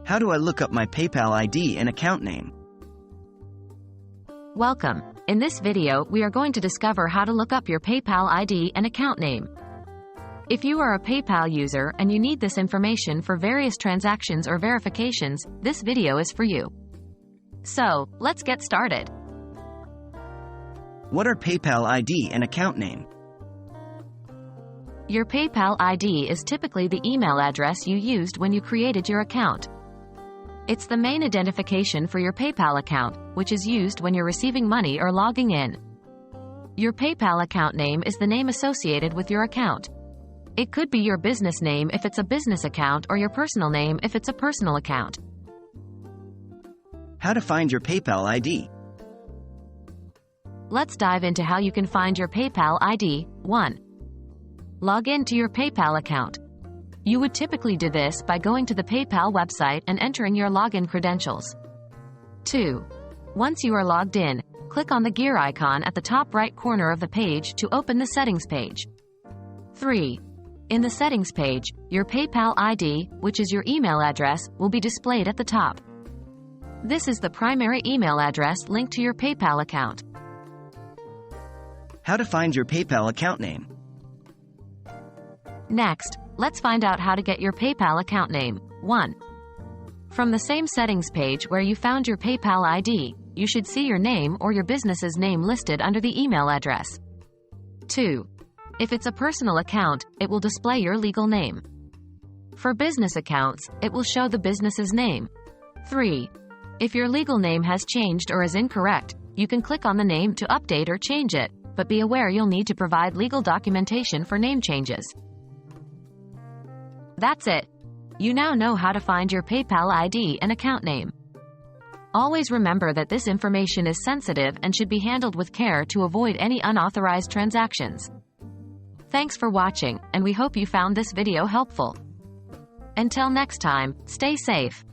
How do I look up my PayPal ID and account name? Welcome. In this video, we are going to discover how to look up your PayPal ID and account name. If you are a PayPal user and you need this information for various transactions or verifications, this video is for you. So, let's get started. What are PayPal ID and account name? Your PayPal ID is typically the email address you used when you created your account. It's the main identification for your PayPal account, which is used when you're receiving money or logging in. Your PayPal account name is the name associated with your account. It could be your business name if it's a business account or your personal name if it's a personal account. How to find your PayPal ID? Let's dive into how you can find your PayPal ID. 1. Log in to your PayPal account. You would typically do this by going to the PayPal website and entering your login credentials. 2. Once you are logged in, click on the gear icon at the top right corner of the page to open the settings page. 3. In the settings page, your PayPal ID, which is your email address, will be displayed at the top. This is the primary email address linked to your PayPal account. How to find your PayPal account name? Next, let's find out how to get your PayPal account name. 1. From the same settings page where you found your PayPal ID, you should see your name or your business's name listed under the email address. 2. If it's a personal account, it will display your legal name. For business accounts, it will show the business's name. 3. If your legal name has changed or is incorrect, you can click on the name to update or change it, but be aware you'll need to provide legal documentation for name changes. That's it. You now know how to find your PayPal ID and account name. Always remember that this information is sensitive and should be handled with care to avoid any unauthorized transactions. Thanks for watching, and we hope you found this video helpful. Until next time, stay safe.